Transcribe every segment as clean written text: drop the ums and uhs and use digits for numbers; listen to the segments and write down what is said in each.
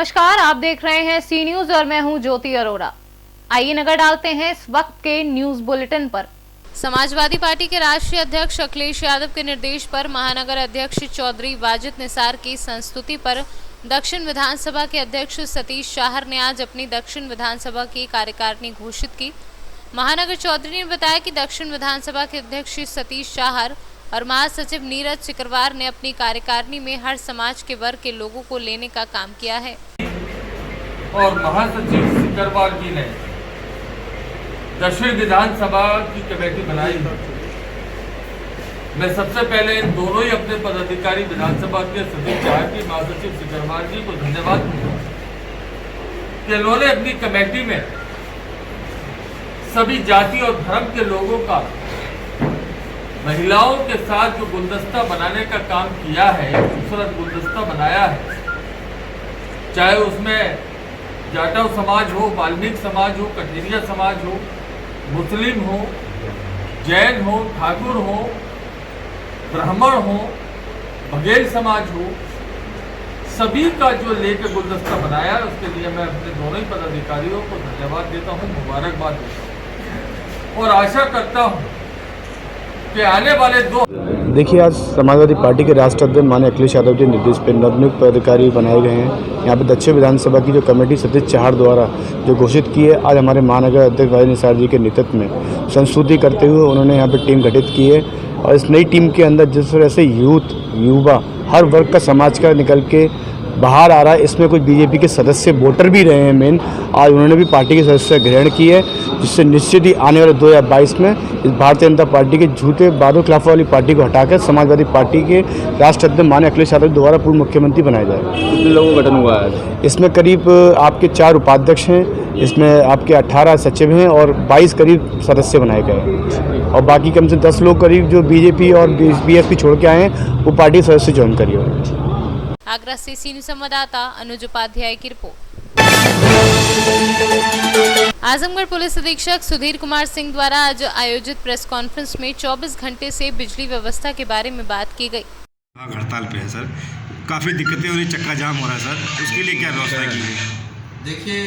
नमस्कार, आप देख रहे हैं सी न्यूज और मैं हूं ज्योति अरोड़ा। आइए नजर डालते हैं इस वक्त के न्यूज बुलेटिन पर। समाजवादी पार्टी के राष्ट्रीय अध्यक्ष अखिलेश यादव के निर्देश पर महानगर अध्यक्ष चौधरी वाजिद निसार की संस्तुति पर दक्षिण विधानसभा के अध्यक्ष सतीश चाहर ने आज अपनी दक्षिण विधानसभा की कार्यकारिणी घोषित की। महानगर चौधरी ने बताया कि दक्षिण विधानसभा के अध्यक्ष सतीश चाहर और महासचिव नीरज सिकरवार ने अपनी कार्यकारिणी में हर समाज के वर्ग के लोगों को लेने का काम किया है। और महासचिव सिकरवार जी ने दक्षिण विधानसभा की कमेटी बनाई। मैं सबसे पहले इन दोनों ही अपने पदाधिकारी विधानसभा के सतीश चाहर की, महासचिव सिकरवार जी को धन्यवाद दूंगा कि उन्होंने अपनी कमेटी में सभी जाति और धर्म के लोगों का, महिलाओं के साथ जो गुलदस्ता बनाने का काम किया है, खूबसूरत गुलदस्ता बनाया है, चाहे उसमें जाटव समाज हो, वाल्मीकि समाज हो, कठेरिया समाज हो, मुस्लिम हो, जैन हो, ठाकुर हो, ब्राह्मण हो, बघेल समाज हो, सभी का जो लेकर गुलदस्ता बनाया है, उसके लिए मैं अपने दोनों ही पदाधिकारियों को धन्यवाद देता हूँ, मुबारकबाद देता हूँ और आशा करता हूँ कि आने वाले देखिए, आज समाजवादी पार्टी के राष्ट्रीय अध्यक्ष माननीय अखिलेश यादव के निर्देश पर नवनियुक्त पदाधिकारी बनाए गए हैं। यहाँ पे दक्षिण विधानसभा की जो कमेटी सतीश चाहर द्वारा जो घोषित की है, आज हमारे महानगर अध्यक्ष वाजिद निसार जी के नेतृत्व में संस्तुति करते हुए उन्होंने यहाँ पे टीम गठित की है। और इस नई टीम के अंदर जिस तरह से युवा हर वर्ग का समाज का निकल के बाहर आ रहा है, इसमें कुछ बीजेपी के सदस्य वोटर भी रहे हैं मेन। आज उन्होंने भी पार्टी के सदस्य ग्रहण की है, जिससे निश्चित ही आने वाले 2022 में इस भारतीय जनता पार्टी के झूठे वादों खिलाफ वाली पार्टी को हटाकर समाजवादी पार्टी के राष्ट्रीय अध्यक्ष माननीय अखिलेश यादव द्वारा पूर्व मुख्यमंत्री बनाया जाए। कितने लोगों का गठन हुआ है? इसमें करीब आपके 4 उपाध्यक्ष हैं, इसमें आपके 18 सचिव हैं और 22 करीब सदस्य बनाए गए हैं और बाकी कम से 10 लोग करीब जो बीजेपी और बीएसपी छोड़ के आए हैं, वो पार्टी सदस्य ज्वाइन करिए। आगरा से सी न्यूज संवाददाता अनुज उपाध्याय की रिपोर्ट। आजमगढ़ पुलिस अधीक्षक सुधीर कुमार सिंह द्वारा आज आयोजित प्रेस कॉन्फ्रेंस में 24 घंटे से बिजली व्यवस्था के बारे में बात की गई। हड़ताल पे है सर, काफ़ी दिक्कतें हो रही, चक्का जाम हो रहा है सर, उसके लिए क्या व्यवस्था की है? देखिए,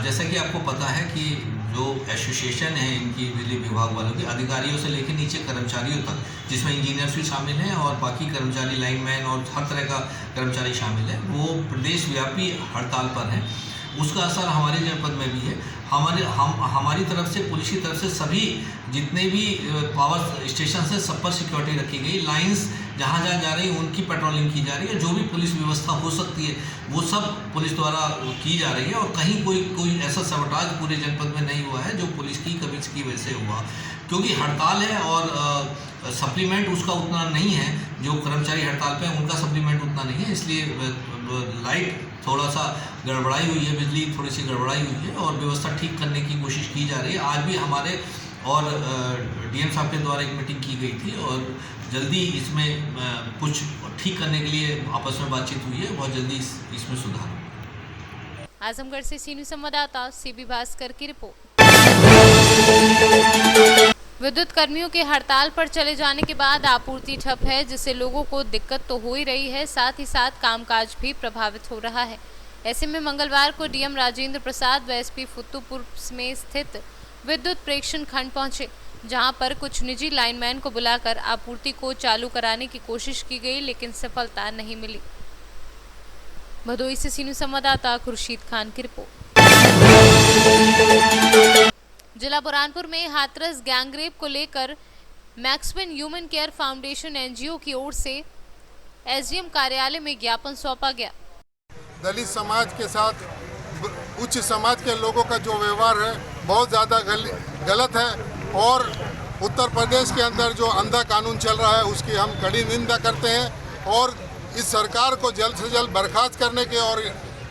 जैसा कि आपको पता है कि जो एसोसिएशन है इनकी बिजली विभाग वालों की, अधिकारियों से लेकर नीचे कर्मचारियों तक, जिसमें इंजीनियर्स भी शामिल हैं और बाकी कर्मचारी, लाइनमैन और हर तरह का कर्मचारी शामिल है, वो प्रदेशव्यापी हड़ताल पर हैं। उसका असर हमारे जनपद में भी है। हमारी तरफ से, पुलिस की तरफ से सभी जितने भी पावर स्टेशन है सब पर सिक्योरिटी रखी गई। लाइंस जहाँ जहाँ जा रही है उनकी पेट्रोलिंग की जा रही है। जो भी पुलिस व्यवस्था हो सकती है वो सब पुलिस द्वारा की जा रही है और कहीं कोई ऐसा सबटाज पूरे जनपद में नहीं हुआ है जो पुलिस की कमी की वजह से हुआ, क्योंकि हड़ताल है और सप्लीमेंट उसका उतना नहीं है। जो कर्मचारी हड़ताल पे हैं उनका सप्लीमेंट उतना नहीं है, इसलिए लाइट थोड़ा सा गड़बड़ाई हुई है, बिजली थोड़ी सी गड़बड़ाई हुई है और व्यवस्था ठीक करने की कोशिश की जा रही है। आज भी हमारे और डीएम साहब के द्वारा एक मीटिंग की गई थी और जल्दी इसमें कुछ ठीक करने के लिए आपस में बातचीत हुई है, बहुत जल्दी इसमें सुधार होगा। आजमगढ़ से सी न्यूज संवाददाता सीबी भास्कर की रिपोर्ट। विद्युत कर्मियों के हड़ताल पर चले जाने के बाद आपूर्ति ठप है, जिससे लोगों को दिक्कत तो हो ही रही है, साथ ही साथ कामकाज भी प्रभावित हो रहा है। ऐसे में मंगलवार को डीएम राजेंद्र प्रसाद व एसपी फुत्तुपुर में स्थित विद्युत प्रेक्षण खंड पहुंचे, जहां पर कुछ निजी लाइनमैन को बुलाकर आपूर्ति को चालू कराने की कोशिश की गई, लेकिन सफलता नहीं मिली। भदोही से सी न्यूज संवाददाता खुर्शीद खान की रिपोर्ट। जिला बुरहानपुर में हाथरस गैंगरेप को लेकर मैक्सविन ह्यूमन केयर फाउंडेशन एनजीओ की ओर से एसडीएम कार्यालय में ज्ञापन सौंपा गया। दलित समाज के साथ उच्च समाज के लोगों का जो व्यवहार है बहुत ज़्यादा गलत है और उत्तर प्रदेश के अंदर जो अंधा कानून चल रहा है उसकी हम कड़ी निंदा करते हैं और इस सरकार को जल्द से जल्द बर्खास्त करने के और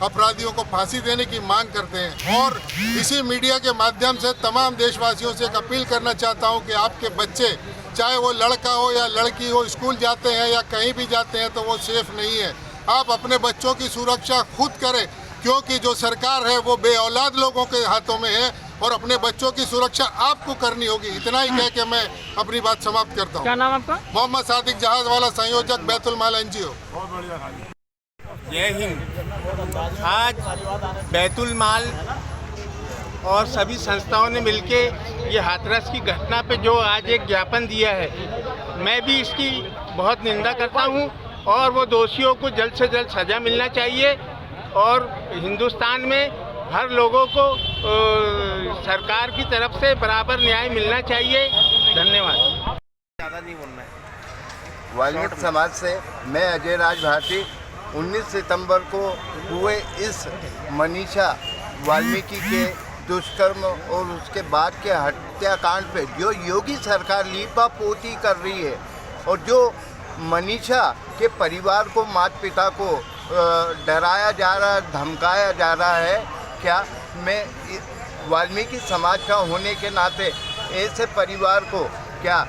अपराधियों को फांसी देने की मांग करते हैं। और इसी मीडिया के माध्यम से तमाम देशवासियों से एक अपील करना चाहता हूं कि आपके बच्चे, चाहे वो लड़का हो या लड़की हो, स्कूल जाते हैं या कहीं भी जाते हैं तो वो सेफ नहीं है। आप अपने बच्चों की सुरक्षा खुद करें, क्योंकि जो सरकार है वो बेऔलाद लोगों के हाथों में है और अपने बच्चों की सुरक्षा आपको करनी होगी। इतना ही कह के मैं अपनी बात समाप्त करता हूँ। क्या नाम आपका? मोहम्मद सादिक, जहाज वाला संयोजक, बैतुल माल एनजीओ। बहुत बढ़िया। जय हिंद। आज बैतुल माल और सभी संस्थाओं ने मिलके ये हाथरस की घटना पे जो आज एक ज्ञापन दिया है, मैं भी इसकी बहुत निंदा करता हूँ और वो दोषियों को जल्द से जल्द सज़ा मिलना चाहिए और हिंदुस्तान में हर लोगों को सरकार की तरफ से बराबर न्याय मिलना चाहिए। धन्यवाद। ज़्यादा नहीं बोलना है। वाल्मीकि समाज से मैं अजय राज भारती 19 सितंबर को हुए इस मनीषा वाल्मीकि के दुष्कर्म और उसके बाद के हत्याकांड पे जो योगी सरकार लीपापोती कर रही है और जो मनीषा के परिवार को, माता पिता को डराया जा रहा है, धमकाया जा रहा है, क्या मैं वाल्मीकि समाज का होने के नाते ऐसे परिवार को क्या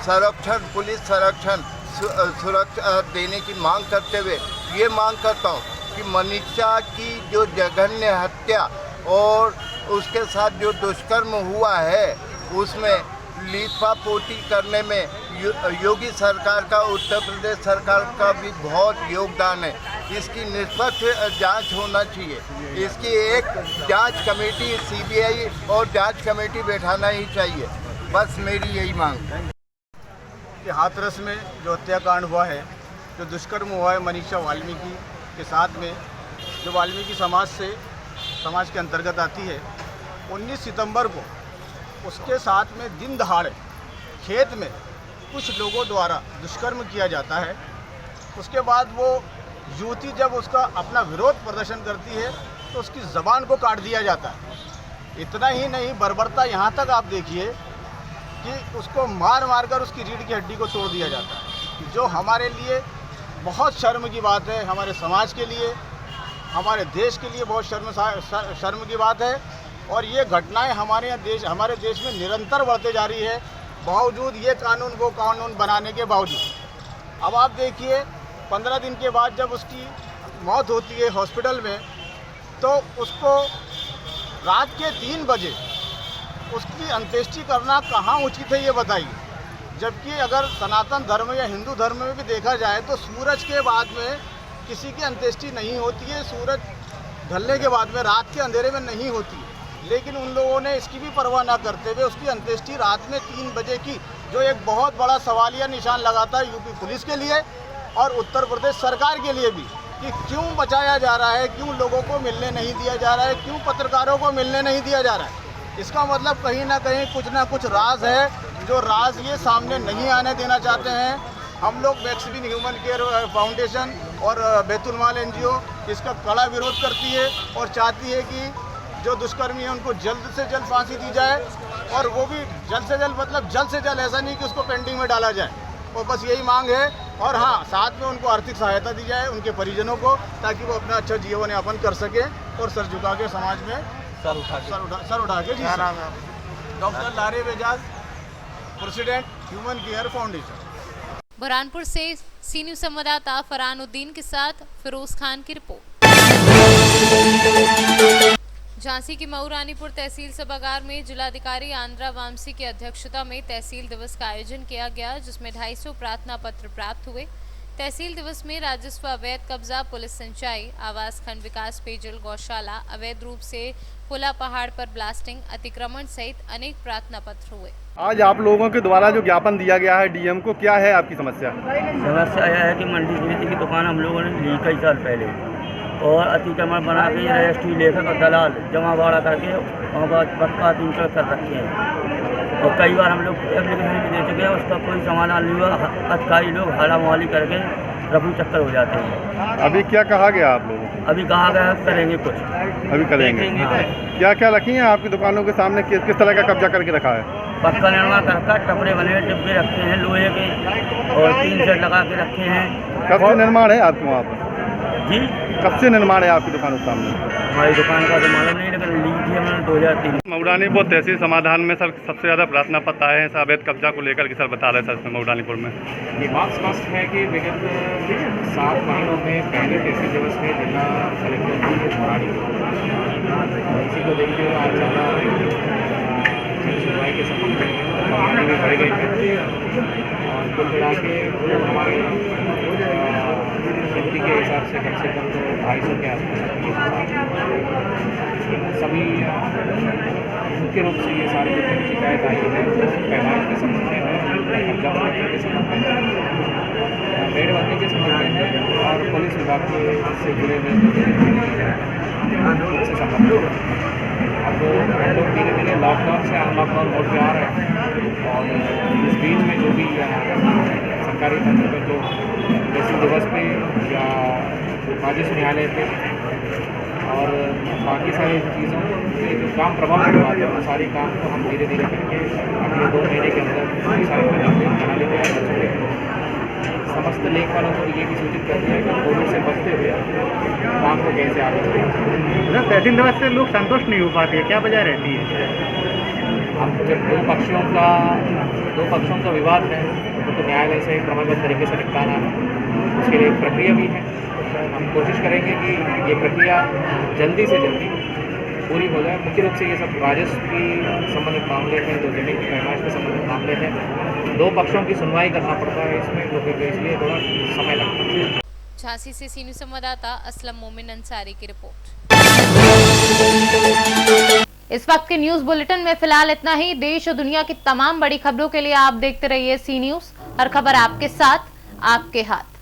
संरक्षण, पुलिस संरक्षण, सुरक्षा देने की मांग करते हुए ये मांग करता हूँ कि मनीषा की जो जघन्य हत्या और उसके साथ जो दुष्कर्म हुआ है उसमें लीपापोती करने में योगी सरकार का, उत्तर प्रदेश सरकार का भी बहुत योगदान है। इसकी निष्पक्ष जांच होना चाहिए। इसकी एक जांच कमेटी, सीबीआई और जांच कमेटी बैठाना ही चाहिए। बस मेरी यही मांग है। हाथरस में जो हत्याकांड हुआ है, जो दुष्कर्म हुआ है मनीषा वाल्मीकि के साथ में, जो वाल्मीकि समाज के अंतर्गत आती है, 19 सितंबर को उसके साथ में दिन दहाड़े खेत में कुछ लोगों द्वारा दुष्कर्म किया जाता है। उसके बाद वो युवती जब उसका अपना विरोध प्रदर्शन करती है तो उसकी ज़बान को काट दिया जाता है। इतना ही नहीं, बर्बरता यहाँ तक आप देखिए कि उसको मार कर उसकी रीढ़ की हड्डी को तोड़ दिया जाता है, जो हमारे लिए बहुत शर्म की बात है। हमारे समाज के लिए, हमारे देश के लिए बहुत शर्म की बात है। और ये घटनाएं हमारे देश में निरंतर बढ़ते जा रही है, बावजूद ये कानून वो कानून बनाने के बावजूद। अब आप देखिए 15 दिन के बाद जब उसकी मौत होती है हॉस्पिटल में, तो उसको रात के 3 बजे उसकी अंत्येष्टि करना कहाँ उचित है ये बताइए। जबकि अगर सनातन धर्म या हिंदू धर्म में भी देखा जाए तो सूरज के बाद में किसी की अंत्येष्टि नहीं होती है, सूरज ढलने के बाद में, रात के अंधेरे में नहीं होती है। लेकिन उन लोगों ने इसकी भी परवाह ना करते हुए उसकी अंत्येष्टि रात में 3 बजे की, जो एक बहुत बड़ा सवालिया निशान लगाता है यूपी पुलिस के लिए और उत्तर प्रदेश सरकार के लिए भी, कि क्यों बचाया जा रहा है, क्यों लोगों को मिलने नहीं दिया जा रहा है, क्यों पत्रकारों को मिलने नहीं दिया जा रहा है। इसका मतलब कहीं ना कहीं कुछ ना कुछ राज है, जो राज ये सामने नहीं आने देना चाहते हैं। हम लोग मैक्सिम ह्यूमन केयर फाउंडेशन और बैतुल माल NGO इसका कड़ा विरोध करती है और चाहती है कि जो दुष्कर्मी है उनको जल्द से जल्द फांसी दी जाए, और वो भी जल्द से जल्द, मतलब जल्द से जल्द, ऐसा नहीं कि उसको पेंडिंग में डाला जाए। और बस यही मांग है। और हाँ, साथ में उनको आर्थिक सहायता दी जाए उनके परिजनों को, ताकि वो अपना अच्छा जीवन यापन कर सके और सर झुका के समाज में सर उठा के जी सके। डॉक्टर लारे बेजाज, president human care foundation. Burhanpur से सी न्यूज़ संवाददाता फरहानुद्दीन के साथ फिरोज खान की रिपोर्ट। झांसी की मऊ रानीपुर तहसील सभागार में जिलाधिकारी आंद्रा वामसी की अध्यक्षता में तहसील दिवस का आयोजन किया गया, जिसमें 250 प्रार्थना पत्र प्राप्त हुए। तहसील दिवस में राजस्व, अवैध कब्जा, पुलिस सिंचाई, आवास खंड विकास, पेयजल, गौशाला, अवैध रूप से खुला पहाड़ पर ब्लास्टिंग, अतिक्रमण सहित अनेक प्रार्थना पत्र हुए। आज आप लोगों के द्वारा जो ज्ञापन दिया गया है डीएम को, क्या है आपकी समस्या? समस्या यह है कि मंडी समिति की दुकान हम लोगों ने ली कई साल पहले, और अतिक्रमण बना के रजिस्ट्री लेखक और दलाल जमा भाड़ा करके वहाँ पर पक्का 3 कर रखे हैं। और कई बार हम लोग एप्लीकेशन भी दे चुके हैं, उसका कोई समाधान नहीं हुआ। अधिकारी लोग हाला मुहाली करके रफू चक्कर हो जाते हैं। अभी क्या कहा गया आप लोगों को? अभी कहा गया करेंगे कुछ, अभी करेंगे। हाँ। क्या क्या रखी हैं आपकी दुकानों के सामने? किस तरह का कब्जा करके रखा है? पक्का निर्माण करके टपरे बने डिब्बे रखे हैं लोहे के, और 3 सेट लगा के रखे हैं। कब से निर्माण है आपके वहाँ पर? जी, कब से निर्माण है आपकी दुकान के सामने? हमारी दुकान का तो मालूम नहीं, लेकिन ली थी हमने 2003। मऊरानीपुर तहसील समाधान में सर सबसे ज़्यादा प्रार्थना पत्र आए हैं अवैध कब्जा को लेकर के, सर बता रहे सर मऊरानीपुर में। ये बात स्पष्ट है कि विगत 7 महीनों में पहले तहसील दिवस में जिला कलेक्टर की निगरानी, इसी को देखते हुए आज ज़्यादा सुनवाई के संबंध में बढ़ गई है। और कुल मिला के हमारे गिनती के हिसाब से कम तो 250 के आसपास सभी मुख्य रूप से ये सारी जो शिकायत आई है वो पैमाइश के संबंध में है, कब्जा बनाने के संबंध में है, रेड बनने के संबंध में है और पुलिस विभाग के से जुड़े हुए से संबंधित है। अब हम लोग धीरे धीरे लॉकडाउन से अनलॉकडाउन मोड पे आ रहे हैं और इस बीच में जो भी सरकारी तंत्र पे जो बेसिक दिवस पे या राजस्व न्यायालय पे और बाकी सारी चीज़ों पे जो काम प्रभावित हुआ है वो सारे काम को हम धीरे धीरे करके अगले 2 महीने के अंदर सारी प्रणाली तैयार कर चुके हैं। समस्त लेखपालों को ये भी सूचित कर दिया कि कोविड से बचते हुए काम को कैसे आगे बढ़ें। तहसील दिवस से लोग संतुष्ट नहीं हो पाते, क्या वजह रहती है? अब जब दो पक्षों का विवाद है तो न्यायालय से क्रमबद्ध तरीके से निपटाना है, उसके लिए एक प्रक्रिया भी है। हम कोशिश करेंगे कि ये प्रक्रिया जल्दी से जल्दी पूरी हो जाए। मुख्य रूप से ये सब राजस्व की संबंधित मामले हैं, जो जमीन की पैमाइश से संबंधित मामले हैं, 2 पक्षों की सुनवाई करना पड़ता है इसमें, लोगों को इसलिए थोड़ा समय लगता है। झांसी से सी न्यूज़ संवाददाता असलम मोमिन अंसारी की रिपोर्ट। इस वक्त के न्यूज बुलेटिन में फिलहाल इतना ही। देश और दुनिया की तमाम बड़ी खबरों के लिए आप देखते रहिए सी न्यूज़। हर खबर आपके साथ, आपके हाथ।